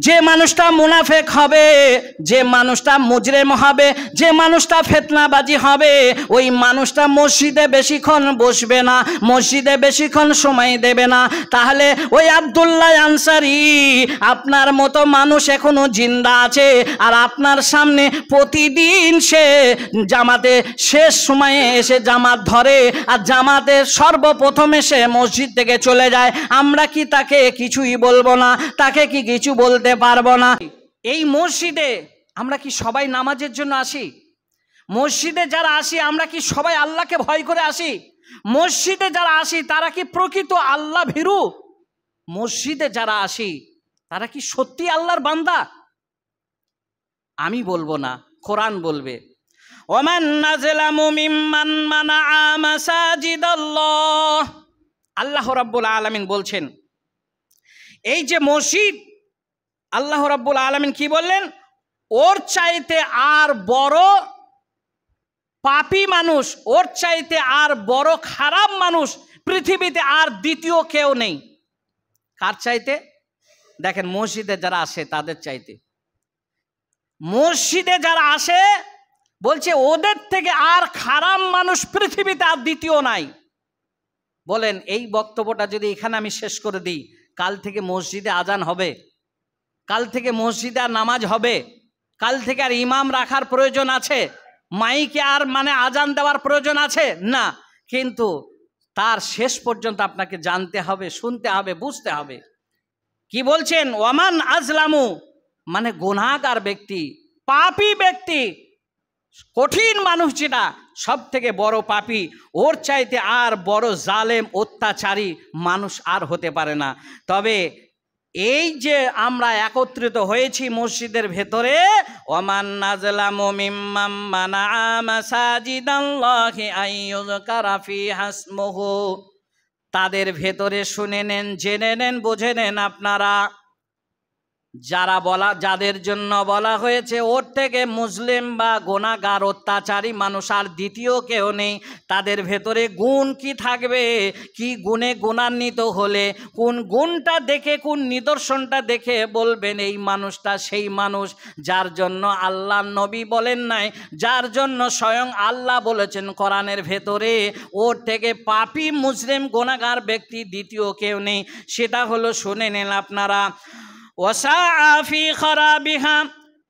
যে মানুষটা মুনাফেক হবে, যে মানুষটা মুজরিম হবে, যে মানুষটা ফিতনাবাজি হবে, ওই মানুষটা মসজিদে বেশিক্ষণ বসবে না, মসজিদে বেশিক্ষণ সময় দেবে না। তাহলে ওই আব্দুল্লাহ আনসারী আপনার মতো মানুষ এখনো জিন্দা আছে, আর আপনার সামনে প্রতিদিন সে জামাতে শেষ সময়ে এসে জামাত ধরে, আর জামাতে সর্বপ্রথমে সে মসজিদ থেকে চলে যায়। আমরা কি তাকে কিছুই বলবো না? তাকে কি কিছু বলতে পারবো না? এই মসজিদে আমরা কি সবাই নামাজের জন্য আসি? মসজিদে যারা আসি আমরা কি সবাই আল্লাহকে ভয় করে আসি? মসজিদে যারা আসি তারা কি প্রকৃত আল্লাহ ভীরু? মসজিদে যারা আসি তারা কি সত্যি আল্লাহর বান্দা? আমি বলবো না, কোরআন বলবে। ওমান নাযলামু মিম্মান মানাআ মাসাজিদাল্লাহ। আল্লাহ রাব্বুল আলামিন বলছেন, এই যে মসজিদ, আল্লাহ রাব্বুল আলামিন কি বললেন? ওর চাইতে আর বড় পাপী মানুষ, ওর চাইতে আর বড় খারাপ মানুষ পৃথিবীতে আর দ্বিতীয় কেউ নেই। কার চাইতে? দেখেন, মসজিদে যারা আসে তাদের চাইতে। মসজিদে যারা আসে বলছে ওদের থেকে আর খারাপ মানুষ পৃথিবীতে আর দ্বিতীয় নাই। বলেন, এই বক্তব্যটা যদি এখানে আমি শেষ করে দিই, কাল থেকে মসজিদে আজান হবে? কাল থেকে মসজিদে আর নামাজ হবে? কাল থেকে আর ইমাম রাখার প্রয়োজন আছে? মাইকে আর আজান দেওয়ার প্রয়োজন আছে? না। কিন্তু তার শেষ পর্যন্ত আপনাকে জানতে হবে, শুনতে হবে, বুঝতে হবে। কি বলছেন? ওয়ামান আজলামু, গুনাহগার ব্যক্তি, পাপী ব্যক্তি, কঠিন মানুষ যেটা সব থেকে বড় পাপী, ওর চাইতে আর বড় জালেম অত্যাচারী মানুষ আর হতে পারে না। তবে এই যে আমরা একত্রিত হয়েছি মসজিদের ভেতরে, ওমান নাযলামু মিম্মান মানাআ মাসাজিদাল্লাহি আইয়ুযকারা ফিহা ইসমুহু, তাদের ভেতরে শুনে নেন, জেনে নেন, বুঝে নেন আপনারা, যাদের জন্য বলা হয়েছে ওর থেকে মুসলিম বা গুনাহগার অত্যাচারী মানুষ আর দ্বিতীয় কেউ নেই। তাদের ভেতরে গুণ কি থাকবে? কি গুণে গুণান্বিত হলে, কোন গুণটা দেখে, কোন নিদর্শনটা দেখে বলবেন এই মানুষটা সেই মানুষ যার জন্য আল্লাহ নবী বলেন নাই, যার জন্য স্বয়ং আল্লাহ বলেছেন কোরআনের ভেতরে ওর থেকে পাপী মুসলিম গুনাহগার ব্যক্তি দ্বিতীয় কেউ নেই। সেটা হলো, শুনে নেন আপনারা, ওয়াসাআ ফি খারাবিহা,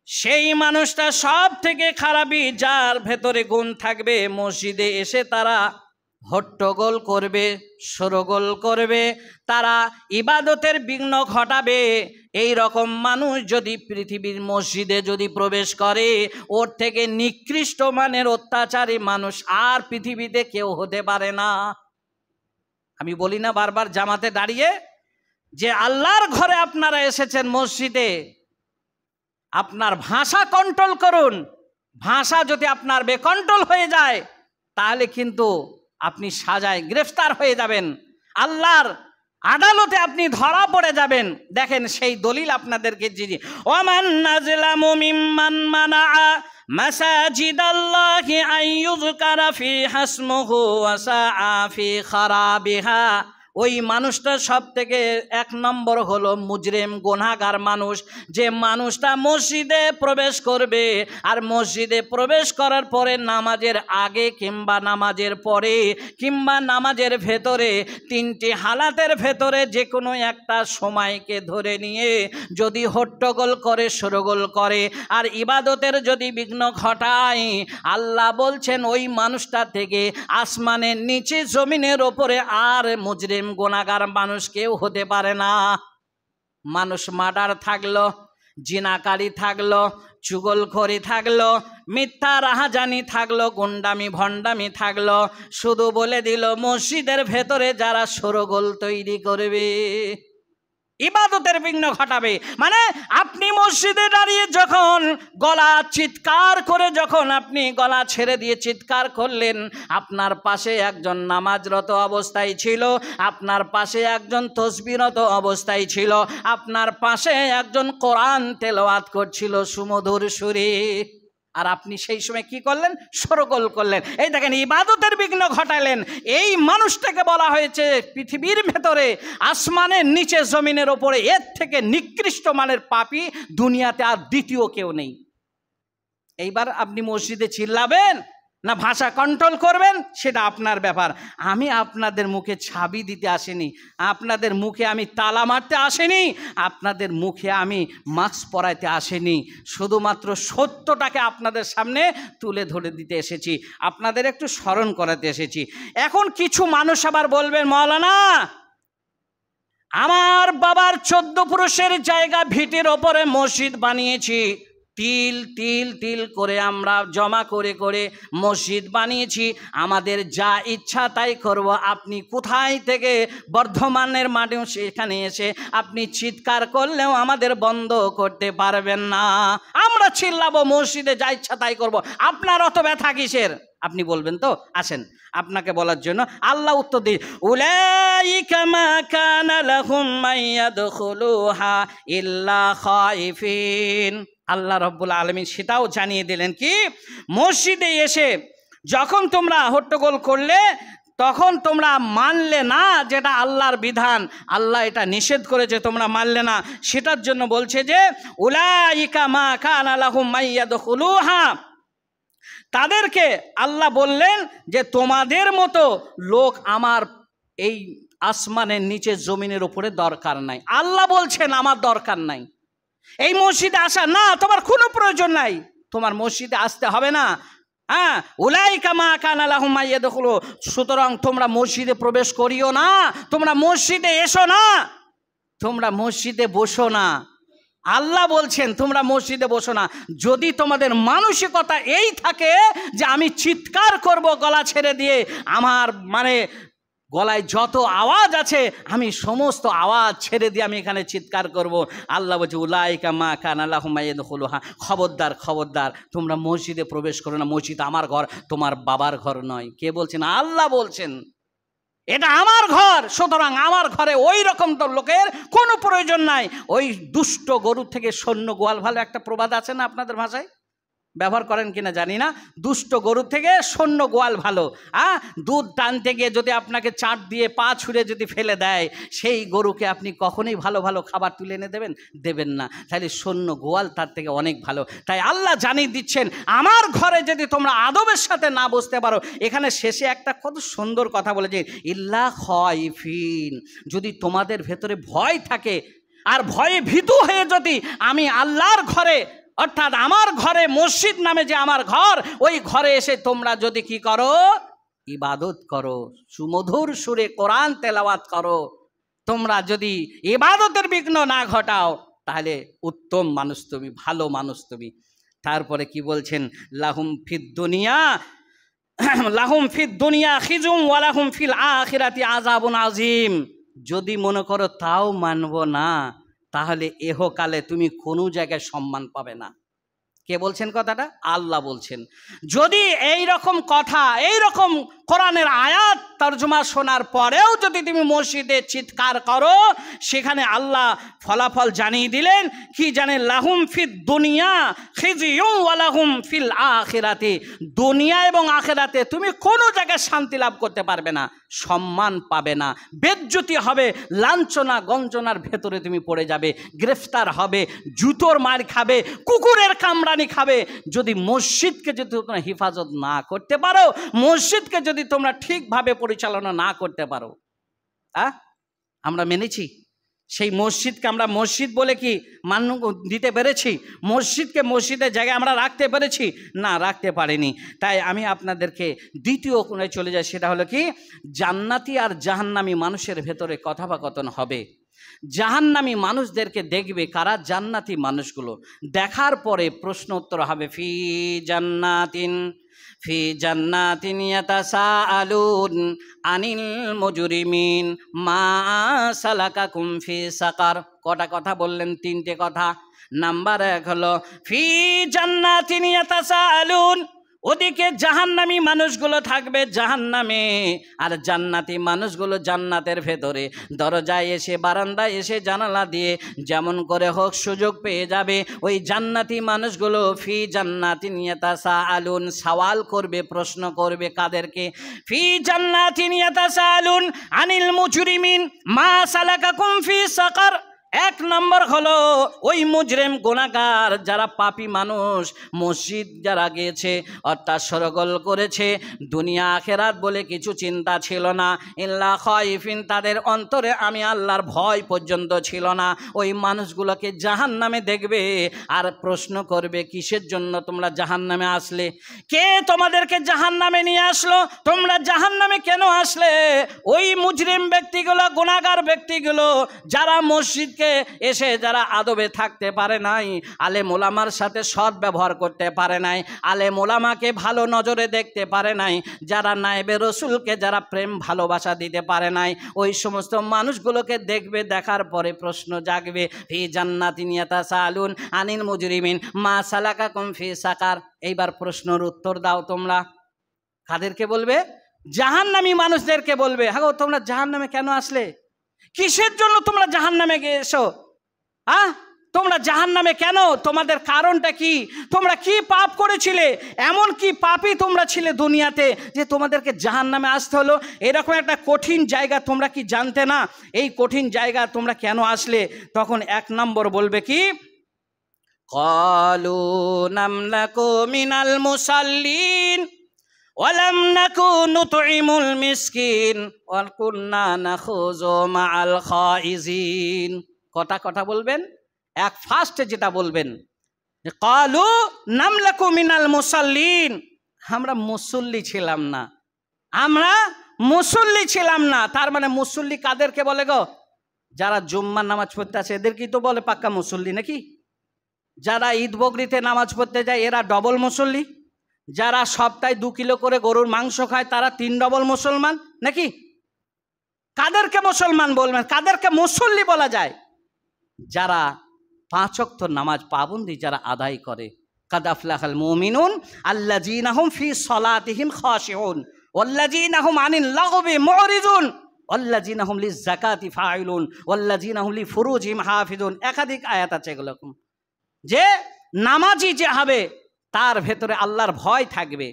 সেই মানুষটা সব থেকে খারাপই যার ভেতরে গুণ থাকবে। মসজিদে এসে তারা হট্টগোল করবে, শোরগোল করবে, তারা ইবাদতের বিঘ্ন ঘটাবে। এই রকম মানুষ যদি পৃথিবীর মসজিদে যদি প্রবেশ করে, ওর থেকে নিকৃষ্ট মানের অত্যাচারী মানুষ আর পৃথিবীতে কেউ হতে পারে না। আমি বলি না বারবার জামাতে দাঁড়িয়ে যে আল্লাহর ঘরে আপনারা এসেছেন মসজিদে, আপনার ভাষা কন্ট্রোল করুন। ভাষা যদি আপনার বেকন্ট্রোল হয়ে যায় তাহলে কিন্তু আপনি সাজায় গ্রেফতার হয়ে যাবেন, আল্লাহর আদালতে আপনি ধরা পড়ে যাবেন। দেখেন সেই দলিল আপনাদেরকে দিয়েছি, ওমান নাযলামু মিম্মান মানাআ মাসাজিদাল্লাহি আইয়ুযকারা ফিহা ইসমুহু ওয়াসাআ ফি খারাবিহা। ওই মানুষটা সব থেকে এক নম্বর হলো মুজরিম, গুনাহগার মানুষ। যে মানুষটা মসজিদে প্রবেশ করবে, আর মসজিদে প্রবেশ করার পরে নামাজের আগে কিংবা নামাজের পরে কিংবা নামাজের ভেতরে, তিনটি হালাতের ভেতরে যে কোনো একটা সময়কে ধরে নিয়ে যদি হট্টগোল করে, শোরগোল করে, আর ইবাদতের যদি বিঘ্ন ঘটায়, আল্লাহ বলছেন ওই মানুষটা থেকে আসমানের নিচে জমিনের ওপরে আর মুজরিম গুনাহগার মানুষ কেউ হতে পারে না। মানুষ মার্ডার থাকলো, জিনাকারী থাকলো, চুগলখড়ি থাকলো, মিথ্যা রাহাজানি থাকলো, গুন্ডামি ভণ্ডামি থাকলো, শুধু বলে দিল মসজিদের ভেতরে যারা শোরগোল তৈরি করবে, ইবাদতের বিঘ্ন ঘটাবে, আপনি মসজিদে দাঁড়িয়ে যখন গলা চিৎকার করে, যখন আপনি গলা ছেড়ে দিয়ে চিৎকার করলেন, আপনার পাশে একজন নামাজরত অবস্থায় ছিল, আপনার পাশে একজন তসবিহরত অবস্থায় ছিল, আপনার পাশে একজন কোরআন তেলাওয়াত করছিল সুমধুর সুরে। আর আপনি সেই সময় কি করলেন? শোরগোল করলেন। এই দেখেন, ইবাদতের বিঘ্ন ঘটালেন। এই মানুষটাকে বলা হয়েছে পৃথিবীর ভেতরে, আসমানের নিচে, জমিনের ওপরে এর থেকে নিকৃষ্ট মানের পাপী দুনিয়াতে আর দ্বিতীয় কেউ নেই। এইবার আপনি মসজিদে চিল্লাবেন না ভাষা কন্ট্রোল করবেন, সেটা আপনার ব্যাপার। আমি আপনাদের মুখে ছাবি দিতে আসিনি, আপনাদের মুখে আমি তালা মারতে আসিনি, আপনাদের মুখে আমি মাস্ক পরাইতে আসিনি। শুধুমাত্র সত্যটাকে আপনাদের সামনে তুলে ধরে দিতে এসেছি, আপনাদের একটু স্মরণ করাতে এসেছি। এখন কিছু মানুষ আবার বলবেন, মাওলানা আমার বাবার 14 পুরুষের জায়গা ভিটের ওপরে মসজিদ বানিয়েছি, তিল তিল তিল করে আমরা জমা করে করে মসজিদ বানিয়েছি, আমাদের যা ইচ্ছা তাই করব। আপনি কোথায় থেকে বর্ধমানের মাঠে সেখানে এসে আপনি চিৎকার করলেও আমাদের বন্ধ করতে পারবেন না। আমরা চিল্লাবো, মসজিদে যা ইচ্ছা তাই করব। আপনার অত ব্যথা কিসের? আপনি বলবেন তো, আসেন আপনাকে বলার জন্য আল্লাহ উত্তর দিই, উলাইকা মা কানা লাহুম মাইয়াদখুলুহা ইল্লা খাইফিন। আল্লাহ রাব্বুল আলামিন সেটাও জানিয়ে দিলেন কি, মসজিদে এসে যখন তোমরা হট্টগোল করলে, তখন তোমরা মানলে না যেটা আল্লাহর বিধান, আল্লাহ এটা নিষেধ করেছে, তোমরা মানলে না। সেটার জন্য বলছে যে উলাইকা মা কানা লাহুম মাইয়াদখুলুহা, তাদেরকে আল্লাহ বললেন যে তোমাদের মতো লোক আমার এই আসমানের নিচে জমিনের উপরে দরকার নাই। আল্লাহ বলছেন আমার দরকার নাই, এই মসজিদে আসা না, তোমার কোনো প্রয়োজন নাই, তোমার মসজিদে আসতে হবে না। হ্যাঁ, উলাইকা মা কানা লাহুম মাইয়াদখুলু, সুতরাং তোমরা মসজিদে প্রবেশ করিও না, তোমরা মসজিদে এসো না, তোমরা মসজিদে বসো না। আল্লাহ বলছেন তোমরা মসজিদে বসো না। যদি তোমাদের মানসিকতা এই থাকে যে আমি চিৎকার করব গলা ছেড়ে দিয়ে, আমার মানে গলায় যত আওয়াজ আছে আমি সমস্ত আওয়াজ ছেড়ে দিয়ে আমি এখানে চিৎকার করব, আল্লাহ বলছে উলাইকা মা কানা লাহুম মাইয়াদখুলুহা, খবরদার খবরদার তোমরা মসজিদে প্রবেশ করো না। মসজিদ আমার ঘর, তোমার বাবার ঘর নয়। কে বলছেন? আল্লাহ বলছেন এটা আমার ঘর, সুতরাং আমার ঘরে ওই রকম তো লোকের কোনো প্রয়োজন নাই। ওই দুষ্ট গরু থেকে সৈন্য গোয়াল ভালো একটা প্রবাদ আছে না, আপনাদের ভাষায় ব্যবহার করেন কিনা জানি না, দুষ্ট গরু থেকে সৈন্য গোয়াল ভালো। দুধ টানতে গিয়ে যদি আপনাকে চাট দিয়ে পা ছুঁড়ে যদি ফেলে দেয়, সেই গরুকে আপনি কখনোই ভালো ভালো খাবার তুলে এনে দেবেন? দেবেন না। তাহলে সৈন্য গোয়াল তার থেকে অনেক ভালো। তাই আল্লাহ জানিয়ে দিচ্ছেন আমার ঘরে যদি তোমরা আদবের সাথে না বসতে পারো, এখানে শেষে একটা কত সুন্দর কথা বলেছে, ইল্লা খাইফিন, যদি তোমাদের ভেতরে ভয় থাকে আর ভয়ে ভীতু হয়ে যদি আমি আল্লাহর ঘরে, অর্থাৎ আমার ঘরে, মসজিদ নামে যে আমার ঘর, ওই ঘরে এসে তোমরা যদি কি করো, ইবাদত করো, সুমধুর সুরে কোরআন তেলাওয়াত করো, তোমরা যদি ইবাদতের বিঘ্ন না ঘটাও, তাহলে উত্তম মানুষ তুমি, ভালো মানুষ তুমি। তারপরে কি বলছেন, লাহুম ফিদ দুনিয়া খিজুম ওয়া লাহুম ফিল আখিরাতি আযাবুন আযীম। যদি মনে করো তাও মানবো না, তাহলে এহকালে তুমি কোনো জায়গায় সম্মান পাবে না। কে বলছেন কথাটা? আল্লাহ বলছেন। যদি এই রকম কথা, এই রকম কোরআনের আয়াত তরজমা শোনার পরেও যদি তুমি মসজিদে চিৎকার করো, সেখানে আল্লাহ ফলাফল জানিয়ে দিলেন কি জানেন, লাহুম ফিদ দুনিয়া খিজিয়ুম ওয়া লাহুম ফিল আখিরাতি, দুনিয়া এবং আখিরাতে তুমি কোনো জায়গায় শান্তি লাভ করতে পারবে না, সম্মান পাবে না, বেজ্জতি হবে, লাঞ্ছনা গঞ্জনার ভেতরে তুমি পড়ে যাবে, গ্রেফতার হবে, জুতোর মার খাবে, কুকুরের কামড়ানি খাবে। যদি মসজিদকে যদি তোমরা হেফাজত না করতে পারো, মসজিদকে যদি তোমরা ঠিকভাবে পরিচালনা না করতে পারো, আমরা মেনেছি সেই মসজিদকে, আমরা মসজিদ বলে কি মান্য দিতে পেরেছি? মসজিদকে মসজিদের জায়গায় আমরা রাখতে পেরেছি? না, রাখতে পারিনি। তাই আমি আপনাদেরকে দ্বিতীয় কোণে চলে যাই, সেটা হলো কি, জান্নাতি আর জাহান্নামী মানুষের ভেতরে কথোপকথন হবে। জাহান্নামী মানুষদেরকে দেখবে কারা? জান্নাতি মানুষগুলো। দেখার পরে প্রশ্ন উত্তর হবে, ফি জান্নাতিন ইয়াতাসাআলুন আনিল মুজরিমিন মা সালাকাকুম ফি সাকার। কটা কথা বললেন? 3টে কথা। নাম্বার 1 হলো ফি জান্নাতিন ইয়াতাসাআলুন, ওদিকে জাহান্নামী মানুষগুলো থাকবে জাহান্নামে, আর জান্নাতি মানুষগুলো জান্নাতের ভেতরে দরজায় এসে, বারান্দায় এসে, জানালা দিয়ে যেমন করে হোক সুযোগ পেয়ে যাবে। ওই জান্নাতি মানুষগুলো ফি জান্নাতিন ইয়াতাসাআলুন, সওয়াল করবে, প্রশ্ন করবে কাদেরকে? ফি জান্নাতিন ইয়াতাসাআলুন আনিল মুজরিমিন মা সালাকাকুম ফি সাকার। এক নম্বর হলো ওই মুজরিম গুনাহগার যারা পাপী মানুষ, মসজিদ যারা গিয়েছে অর্থাৎ সরগোল করেছে, দুনিয়া আখেরাত বলে কিছু চিন্তা ছিল না, ইল্লা খায়ফিন, তাদের অন্তরে আমি আল্লাহর ভয় পর্যন্ত ছিল না। ওই মানুষগুলোকে জাহান্নামে দেখবে আর প্রশ্ন করবে, কিসের জন্য তোমরা জাহান্নামে আসলে? কে তোমাদেরকে জাহান্নামে নিয়ে আসলো? তোমরা জাহান্নামে কেন আসলে? ওই মুজরিম ব্যক্তিগুলো, গুনাহগার ব্যক্তিগুলো যারা মসজিদকে এসে যারা আদবে থাকতে পারে নাই, আলেম ওলামার সাথে সৎ ব্যবহার করতে পারে নাই, আলেম ওলামাকে ভালো নজরে দেখতে পারে নাই, যারা নায়েবে রসুলকে যারা প্রেম ভালোবাসা দিতে পারে নাই, ওই সমস্ত মানুষগুলোকে দেখবে, দেখার পরে প্রশ্ন জাগবে, ফি জান্নাতিন ইয়াতাসাআলুন আনিল মুজরিমিন মা সালাকাকুম ফি সাকার। এইবার প্রশ্নের উত্তর দাও তোমরা। কাদেরকে বলবে? জাহান্নামী মানুষদেরকে বলবে, হ্যাঁ তোমরা জাহান্নামে কেন আসলে? কিসের জন্য তোমরা জাহান্নামে গিয়েছো? তোমরা জাহান্নামে কেন? তোমাদের কারণটা কি? তোমরা কি পাপ করেছিলে? এমন কি পাপী তোমরা ছিলে দুনিয়াতে যে তোমাদেরকে জাহান্নামে আসতে হলো? এরকম একটা কঠিন জায়গা তোমরা কি জানতে না? এই কঠিন জায়গা তোমরা কেন আসলে? তখন এক নম্বর বলবে কি, ক্বালু নামলাকু মিনাল মুসাল্লিন ওয়ালাম নাকু নুতঈমুল মিসকিন ওয়া কুন্না নাখুযু মাআল খাইজিন। কটা কথা বলবেন? এক ফার্স্টে যেটা বলবেন, ক্বালু নামলাকু মিনাল মুসাল্লিন, আমরা মুসল্লি ছিলাম না, আমরা মুসল্লি ছিলাম না। তার মানে মুসল্লি কাদেরকে বলে গো? যারা জুম্মার নামাজ পড়তে আসে এদেরকেই তো বলে পাক্কা মুসল্লি নাকি? যারা ঈদ বকরিতে নামাজ পড়তে যায় এরা ডবল মুসল্লি, যারা সপ্তাহে 2 কিলো করে গরুর মাংস খায় তারা 3 ডবল মুসলমান নাকি? কাদেরকে মুসলমান বলবেন? কাদেরকে মুসল্লি বলা যায়? যারা 5 ওয়াক্ত নামাজ পাবন্দি যারা আদায় করে। কাদ আফলাহাল মুমিনুন আল্লাযীনা হুম ফি সলাতিহিম খাশিউন ওয়াল্লাযীনা হুম আনিল লাগবি মুরিদুন ওয়াল্লাযীনা হুম লিযাকাতি ফাইলুন ওয়াল্লাযীনা হুম লিফুরুজিহিম হাফিজুন। একাধিক আয়াত আছে এগুলো, যে নামাজি যে হবে তার ভেতরে আল্লাহর ভয় থাকবে।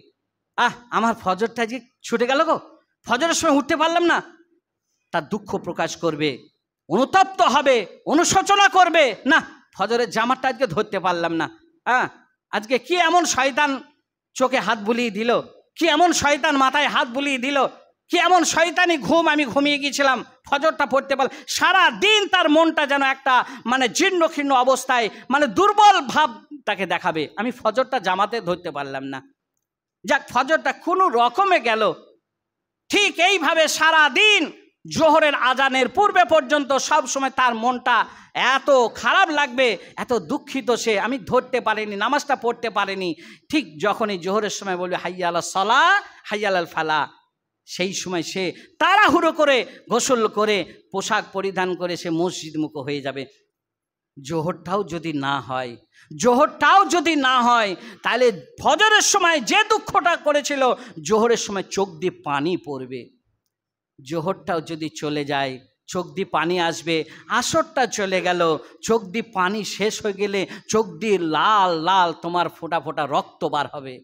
আমার ফজরটা যে ছুটে গেল গো, ফজরের সময় উঠতে পারলাম না, তার দুঃখ প্রকাশ করবে, অনুতপ্ত হবে, অনুশোচনা করবে, না ফজরের জামাতটা আজকে ধরতে পারলাম না, আজকে কি এমন শয়তান চোখে হাত বুলিয়ে দিল, কি এমন শয়তান মাথায় হাত বুলিয়ে দিল, কি এমন শয়তানি ঘুম, আমি ঘুমিয়ে গিয়েছিলাম, ফজরটা পড়তে পারলাম। সারা দিন তার মনটা যেন একটা মানে জীর্ণ ক্ষীর্ণ অবস্থায়, মানে দুর্বল ভাব তাকে দেখাবে, আমি ফজরটা জামাতে ধরতে পারলাম না, যাক ফজরটা কোনো রকমে গেল। ঠিক এইভাবে সারা দিন জোহরের আজানের পূর্বে পর্যন্ত সব সময় তার মনটা এত খারাপ লাগবে, এত দুঃখিত সে, আমি ধরতে পারিনি, নামাজটা পড়তে পারিনি। ঠিক যখনই জোহরের সময় বলবে হাইয়া আলাস সালাহ হাইয়া আলাল ফালাহ, সেই সময় সে তাড়াহুড়ো করে গোসল করে পোশাক পরিধান করে সে মসজিদমুখ হয়ে যাবে। জোহরটাও যদি না হয়, জোহরটাও যদি না হয়, তাহলে ফজরের সময় যে দুঃখটা করেছিল জোহরের সময় চোখ দিয়ে পানি পড়বে। জোহরটাও যদি চলে যায় চোখ দিয়ে পানি আসবে, আসরটা চলে গেল, চোখ দিয়ে পানি শেষ হয়ে গেলে চোখ দিয়ে লাল লাল তোমার ফোঁটা ফোঁটা রক্ত বার হবে।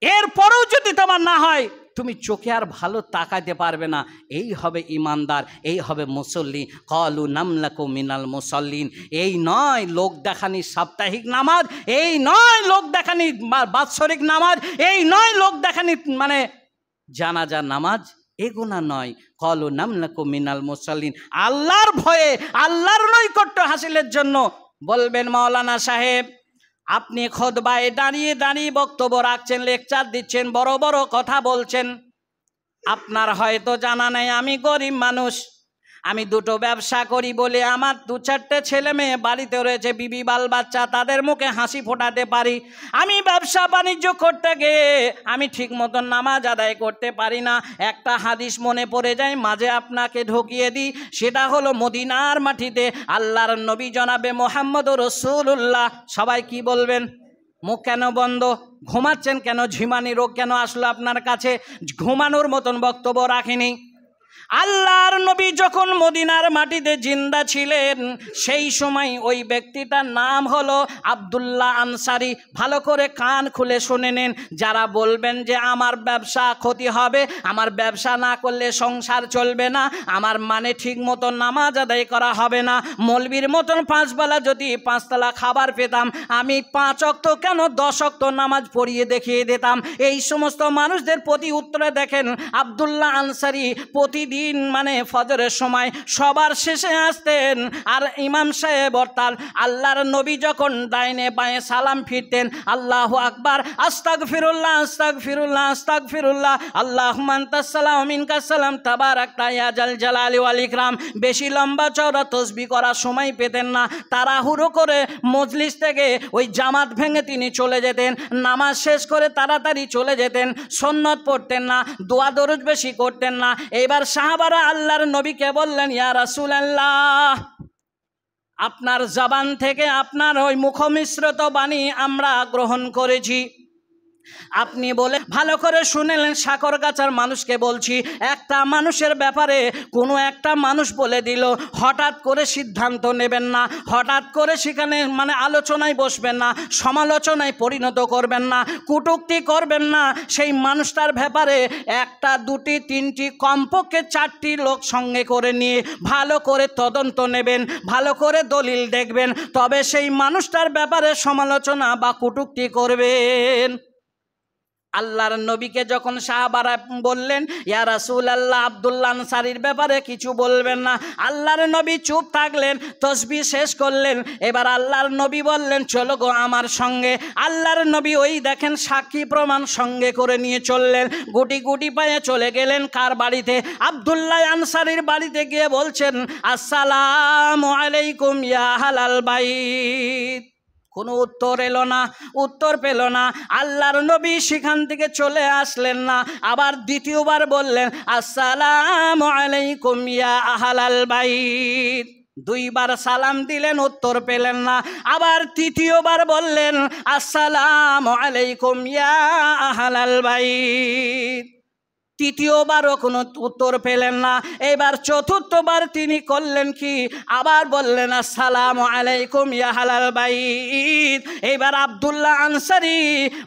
এরপরেও যদি তোমার না হয় তুমি চোখে আর ভালো তাকাতে পারবে না। এই হবে ইমানদার, এই হবে মুসল্লি। ক্বালু নামলাকু মিনাল মুসাল্লিন। এই নয় লোক দেখানি সাপ্তাহিক নামাজ, এই নয় লোক দেখানি বাৎসরিক নামাজ, এই নয় লোক দেখানি মানে জানাজা নামাজ, এগুনা নয়। ক্বালু নামলাকু মিনাল মুসাল্লিন, আল্লাহর ভয়ে, আল্লাহর নৈকট্য হাসিলের জন্য। বলবেন মাওলানা সাহেব আপনি খুতবায় দাঁড়িয়ে দাঁড়িয়ে বক্তব্য রাখছেন, লেকচার দিচ্ছেন, বড় বড় কথা বলছেন, আপনার হয়তো জানা নেই আমি গরিব মানুষ, আমি দুটো ব্যবসা করি বলে আমার 2-4টে ছেলে মেয়ে বাড়িতে রয়েছে, বিবি বাল বাচ্চা, তাদের মুখে হাসি ফোটাতে পারি। আমি ব্যবসা বাণিজ্য করতে গিয়ে আমি ঠিক মতন নামাজ আদায় করতে পারি না। একটা হাদিস মনে পড়ে যায়, মাঝে আপনাকে ঢুকিয়ে দিই, সেটা হলো মদিনার মাটিতে আল্লাহর নবী জনাবে মুহাম্মদ রাসূলুল্লাহ, সবাই কি বলবেন? মুখ কেন বন্ধ? ঘুমাচ্ছেন কেন? ঝিমানি রোগ কেন আসলো আপনার কাছে? ঘুমানোর মতন বক্তব্য রাখেনি। আল্লাহর নবী যখন মদিনার মাটিতে জিন্দা ছিলেন সেই সময় ওই ব্যক্তিটার নাম হলো আব্দুল্লাহ আনসারী। ভালো করে কান খুলে শুনে নেন। যারা বলবেন যে আমার ব্যবসা ক্ষতি হবে, আমার ব্যবসা না করলে সংসার চলবে না, আমার মানে ঠিক মতো নামাজ আদায় করা হবে না, মৌলবীর মতন 5 বেলা যদি 5 তলা খাবার পেতাম আমি 5 ওয়াক্ত কেন 10 ওয়াক্ত নামাজ পড়িয়ে দেখিয়ে দিতাম, এই সমস্ত মানুষদের প্রতি উত্তরে দেখেন আব্দুল্লাহ আনসারী প্রতিদিন মানে ফজরের সময় সবার শেষে আসতেন। আর ইমাম সাহেব অর্থাৎ আল্লাহর নবী যখন ডাইনে বাঁয়ে সালাম ফিরতেন, আল্লাহু আকবার, আস্তাগফিরুল্লাহ আস্তাগফিরুল্লাহ আস্তাগফিরুল্লাহ, আল্লাহুম্মা আনতাস সালাম মিনকাস সালাম তাবারাকতা ইয়া জাল জালালি ওয়াল ইকরাম, বেশি লম্বা চওড়া তাসবিহ করার সময় পেতেন না। তাড়াহুড়ো করে মজলিস থেকে ওই জামাত ভেঙে তিনি চলে যেতেন, নামাজ শেষ করে তাড়াতাড়ি চলে যেতেন, সুন্নত পড়তেন না, দোয়া দরুদ বেশি করতেন না। এবার সাহাবারা আল্লাহর নবীকে বললেন, ইয়া রাসূলুল্লাহ, আপনার জবান থেকে আপনার ওই মুখমিশ্রিত বাণী আমরা গ্রহণ করেছি। আপনি বলে ভালো করে শুনেলেন, সাকরগাছার মানুষকে বলছি, একটা মানুষের ব্যাপারে কোনো একটা মানুষ বলে দিল, হঠাৎ করে সিদ্ধান্ত নেবেন না, হঠাৎ করে সেখানে মানে আলোচনায় বসবেন না, সমালোচনায় পরিণত করবেন না, কটূক্তি করবেন না। সেই মানুষটার ব্যাপারে 1টা 2টি 3টি কমপক্ষে 4টি লোক সঙ্গে করে নিয়ে ভালো করে তদন্ত নেবেন, ভালো করে দলিল দেখবেন, তবে সেই মানুষটার ব্যাপারে সমালোচনা বা কটূক্তি করবেন। আল্লাহর নবীকে যখন সাহাবারা বললেন, ইয়া রাসূলুল্লাহ, আব্দুল্লাহ আনসারীর ব্যাপারে কিছু বলবেন না, আল্লাহর নবী চুপ থাকলেন, তাসবিহ শেষ করলেন। এবার আল্লাহর নবী বললেন, চলো গো আমার সঙ্গে। আল্লাহর নবী ওই দেখেন সাক্ষী প্রমাণ সঙ্গে করে নিয়ে চললেন, গুটি গুটি পায়ে চলে গেলেন কার বাড়িতে? আব্দুল্লাহ আনসারীর বাড়িতে গিয়ে বলছেন, আসসালামু আলাইকুম ইয়া আহলাল বাইত। কোনো উত্তর এলো না, উত্তর পেল না। আল্লাহর নবী সেখান থেকে চলে আসলেন না। আবার দ্বিতীয়বার বললেন, আসসালামু আলাইকুম ইয়া আহলাল বাইত। 2 বার সালাম দিলেন, উত্তর পেলেন না। আবার তৃতীয়বার বললেন, আসসালামু আলাইকুম ইয়া আহলাল বাইত। তৃতীয়বারও কোনো উত্তর পেলেন না। এবার চতুর্থবার তিনি করলেন কি? আবার বললেন, আসসালামু আলাইকুম ইয়া আহলাল বাইত। এবার আব্দুল্লাহ আনসারী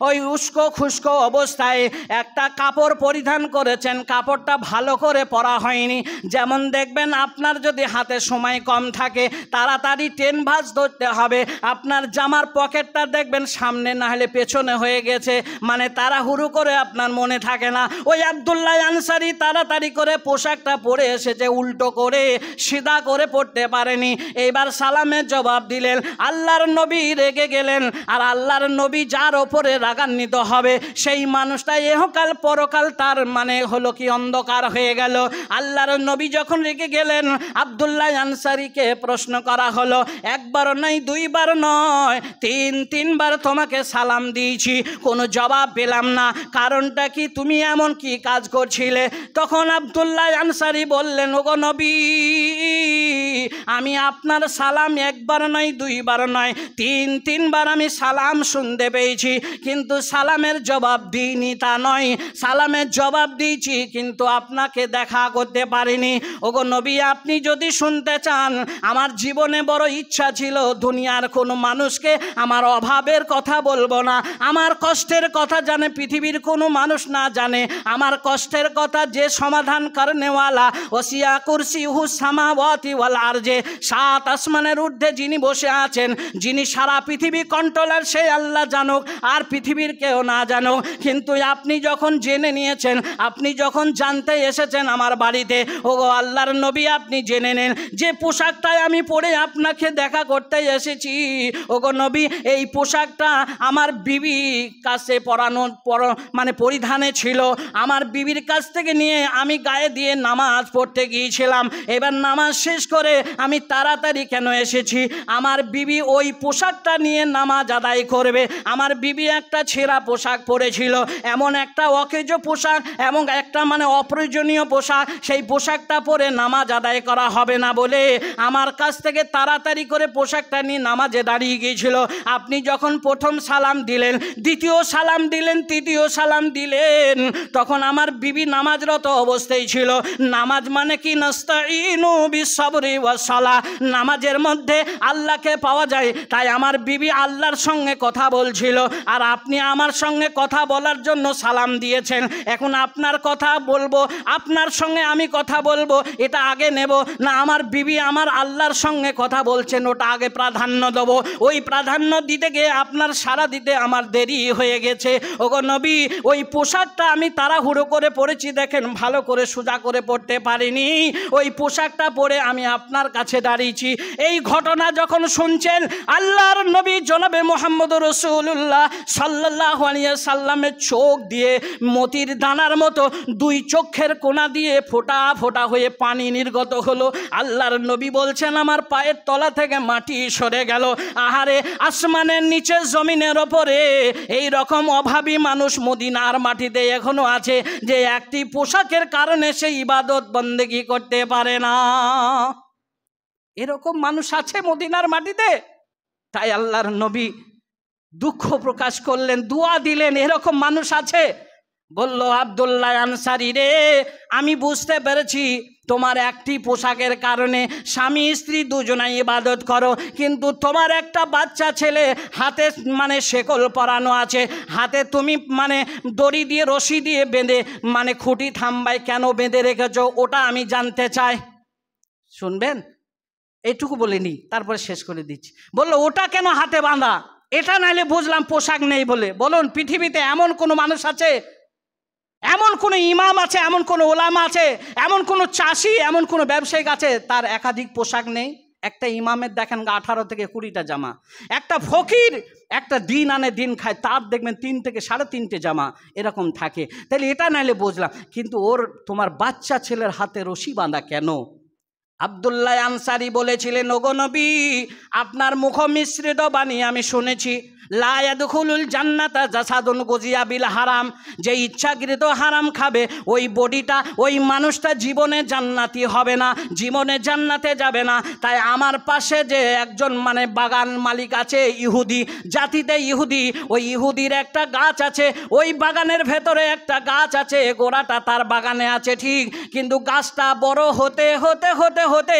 ওই উস্কো খুস্কো অবস্থায় একটা কাপড় পরিধান করেছেন, কাপড়টা ভালো করে পরা হয়নি। যেমন দেখবেন আপনার যদি হাতে সময় কম থাকে, তাড়াতাড়ি ট্রেন ভাঁজ ধরতে হবে, আপনার জামার পকেটটা দেখবেন সামনে না হলে পেছনে হয়ে গেছে, মানে তাড়াহুড়ো করে আপনার মনে থাকে না। ওই আব্দুল্লাহ আনসারী তাড়াতাড়ি করে পোশাকটা পরে এসেছে, উল্টো করে সিধা করে পড়তে পারেনি। এবার সালামের জবাব দিলেন, আল্লাহর নবী রেগে গেলেন। আর আল্লাহর নবী যার ওপরে রাগান্বিত হবে সেই মানুষটা ইহকাল পরকাল তার মানে হলো কি অন্ধকার হয়ে গেল। আল্লাহর নবী যখন রেগে গেলেন, আব্দুল্লাহ আনসারীকে প্রশ্ন করা হলো, 1 বার নয় 2 বার নয় 3 বার তোমাকে সালাম দিয়েছি, কোনো জবাব পেলাম না, কারণটা কি? তুমি এমন কি কাজ করছিলে? তখন আব্দুল্লাহ আনসারী বললেন, ওগো নবী, আমি আপনার সালাম 1 বার নয় 2 বার নয় 3 বার আমি সালাম শুনতে পেয়েছি, কিন্তু সালামের জবাব দিইনি তা নয়, সালামের জবাব দিয়েছি কিন্তু আপনাকে দেখা করতে পারিনি। ওগো নবী, আপনি যদি শুনতে চান, আমার জীবনে বড় ইচ্ছা ছিল দুনিয়ার কোনো মানুষকে আমার অভাবের কথা বলবো না, আমার কষ্টের কথা জানে পৃথিবীর কোনো মানুষ না জানে, আমার কষ্টের কথা যে সমাধান করনেওয়ালা, ওসিয়া কুরসিহু সামাওয়াতি ওয়াল আরজে, 7 আসমানের ঊর্ধ্বে যিনি বসে আছেন, যিনি সারা পৃথিবী কন্ট্রোলার, সেই আল্লাহ জানুক আর পৃথিবীর কেউ না জানুক। কিন্তু আপনি যখন জেনে নিয়েছেন, আপনি যখন জানতে এসেছেন আমার বাড়িতে, ওগো আল্লাহর নবী, আপনি জেনে নেন যে পোশাকটায় আমি পরে আপনাকে দেখা করতে এসেছি, ওগো নবী, এই পোশাকটা আমার বিবি কাছে মানে পরিধানে ছিল। আমার বিবি বিবির কাছ থেকে নিয়ে আমি গায়ে দিয়ে নামাজ পড়তে গিয়েছিলাম। এবার নামাজ শেষ করে আমি তাড়াতাড়ি কেন এসেছি, আমার বিবি ওই পোশাকটা নিয়ে নামাজ আদায় করবে। আমার বিবি একটা ছেঁড়া পোশাক পরেছিল, এমন একটা অকেজো পোশাক এবং একটা মানে অপ্রয়োজনীয় পোশাক, সেই পোশাকটা পরে নামাজ আদায় করা হবে না বলে আমার কাছ থেকে তাড়াতাড়ি করে পোশাকটা নিয়ে নামাজে দাঁড়িয়ে গিয়েছিল। আপনি যখন প্রথম সালাম দিলেন, দ্বিতীয় সালাম দিলেন, তৃতীয় সালাম দিলেন, তখন আমার বিবি নামাজরত অবস্থায় ছিল। নামাজ মানে কি? নাস্তাইনু বিসসবরি ওয়াস সালাহ, নামাজের মধ্যে আল্লাহকে পাওয়া যায়। তাই আমার বিবি আল্লাহর সঙ্গে কথা বলছিল, আর আপনি আমার সঙ্গে কথা বলার জন্য সালাম দিয়েছেন। এখন আপনার কথা বলবো, আপনার সঙ্গে আমি কথা বলবো, এটা আগে নেব না আমার বিবি আমার আল্লাহর সঙ্গে কথা বলছেন ওটা আগে প্রাধান্য দেবো? ওই প্রাধান্য দিতে গিয়ে আপনার সাড়া দিতে আমার দেরি হয়ে গেছে। ওগো নবী, ওই পোশাকটা আমি তাড়াহুড়ো করে পরেছি, দেখেন ভালো করে সোজা করে পড়তে পারিনি, ওই পোশাকটা পরে আমি আপনার কাছে দাঁড়িয়েছি। এই ঘটনা যখন শুনছেন, আল্লাহর নবী জনাবে মুহাম্মদুর রাসূলুল্লাহ সাল্লাল্লাহু আলাইহি সাল্লামের চোখ দিয়ে মতির দানার মতো দুই চোখের কোনা দিয়ে ফোঁটা ফোঁটা হয়ে পানি নির্গত হলো। আল্লাহর নবী বলছেন আমার পায়ের তলা থেকে মাটি সরে গেল। আহারে, আসমানের নিচে জমিনের ওপরে এই রকম অভাবী মানুষ মদিনার মাটিতে এখনো আছে যে একটি পোশাকের কারণে সে ইবাদত বন্দেগি করতে পারে না। এরকম মানুষ আছে মদিনার মাটিতে। তাই আল্লাহর নবী দুঃখ প্রকাশ করলেন, দোয়া দিলেন, এরকম মানুষ আছে। বলল, আব্দুল্লাহ আনসারী রে, আমি বুঝতে পেরেছি তোমার একটি পোশাকের কারণে স্বামী স্ত্রী দুজনাই ইবাদত করো, কিন্তু তোমার একটা বাচ্চা ছেলে হাতে মানে শেকল পরানো আছে, হাতে তুমি মানে দড়ি দিয়ে রশি দিয়ে বেঁধে মানে খুঁটি থাম্বায় কেন বেঁধে রেখেছো, ওটা আমি জানতে চাই। শুনবেন, এইটুকু বলিনি, তারপরে শেষ করে দিচ্ছি। বললো ওটা কেন হাতে বাঁধা, এটা নাইলে বুঝলাম পোশাক নেই বলে। বলুন, পৃথিবীতে এমন কোনো মানুষ আছে, এমন কোনো ইমাম আছে, এমন কোনো ওলামা আছে, এমন কোনো চাষি, এমন কোনো ব্যবসায়িক আছে তার একাধিক পোশাক নেই? একটা ইমামের দেখেন 18 থেকে 20টা জামা, একটা ফকির একটা দিন আনে দিন খায় তার দেখবেন 3 থেকে 3.5 জামা এরকম থাকে। তাহলে এটা নাইলে বুঝলাম, কিন্তু তোমার বাচ্চা ছেলের হাতে রশি বাঁধা কেন? আব্দুল্লাহ আনসারী বলেছিলেন, ওগো নবী, আপনার মুখ মিশ্রিত বাণী আমি শুনেছি, লা ইয়াদখুলুল জান্নাতা জাসাদুন গুজিয়া বিল হারাম, যে ইচ্ছাকৃত হারাম খাবে ওই বডিটা, ওই মানুষটা জীবনে জান্নাতি হবে না, জীবনে জান্নাতে যাবে না। তাই আমার পাশে যে একজন মানে বাগান মালিক আছে, ইহুদি জাতিতে ইহুদি, ওই ইহুদির একটা গাছ আছে, ওই বাগানের ভেতরে একটা গাছ আছে, গোড়াটা তার বাগানে আছে ঠিক, কিন্তু গাছটা বড় হতে হতে হতে হতে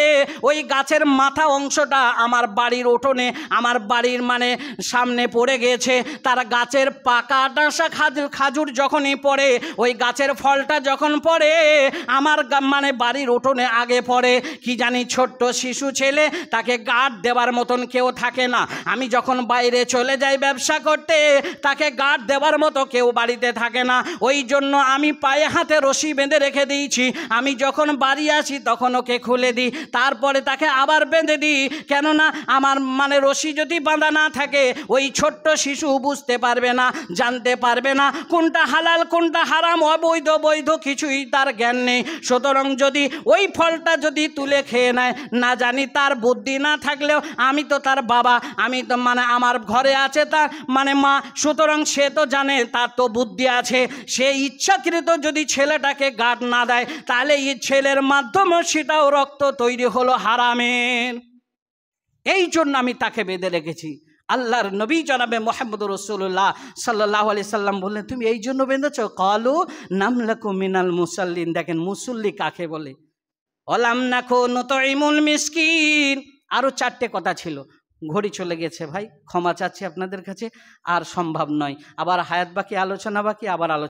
ওই গাছের মাথা অংশটা আমার বাড়ির উঠোনে, আমার বাড়ির মানে সামনে পড়ে গেছে। তার গাছের পাকা ডাঁসা খাজুর যখনই পড়ে, ওই গাছের ফলটা যখন পড়ে আমার মানে বাড়ির উঠোনে আগে পড়ে। কি জানি ছোট্ট শিশু ছেলে, তাকে গার্ড দেওয়ার মতন কেউ থাকে না। আমি যখন বাইরে চলে যাই ব্যবসা করতে, তাকে গার্ড দেওয়ার মতো কেউ বাড়িতে থাকে না। ওই জন্য আমি পায়ে হাতে রশি বেঁধে রেখে দিয়েছি। আমি যখন বাড়ি আসি তখন ওকে খুলে দিই, তারপরে তাকে আবার বেঁধে দিই। কেননা আমার মানে রশি যদি বাঁধা না থাকে, ওই ছোট্ট শিশু বুঝতে পারবে না, জানতে পারবে না কোনটা হালাল কোনটা হারাম, অবৈধ বৈধ কিছুই তার জ্ঞান নেই। সুতরাং যদি ওই ফলটা যদি তুলে খেয়ে নেয়, না জানি তার বুদ্ধি না থাকলেও আমি তো তার বাবা, আমি তো মানে আমার ঘরে আছে তার মানে মা, সুতরাং সে তো জানে তার তো বুদ্ধি আছে। সে ইচ্ছাকৃত যদি ছেলেটাকে গার্ড না দেয়, তাহলে এই ছেলের মাধ্যমে সেটাও রক্ত তৈরি হলো হারামের। এই জন্য আমি তাকে বেঁধে রেখেছি। আল্লাহর নবী জনাবে মুহাম্মদুর রাসূলুল্লাহ সাল্লাল্লাহু আলাইহি সাল্লাম বললেন, তুমি এই জন্য বেঁধেছো? ক্বালু নামলাকু মিনাল মুসাল্লিন। দেখেন মুসল্লি কাকে বলে। ওয়ালাম নাকু নুতঈমুল মিসকিন। আরও 4টে কথা ছিল, ঘড়ি চলে গেছে ভাই, ক্ষমা চাচ্ছি আপনাদের কাছে, আর সম্ভব নয়। আবার হায়াত বাকি, আলোচনা বাকি, আবার আলোচনা।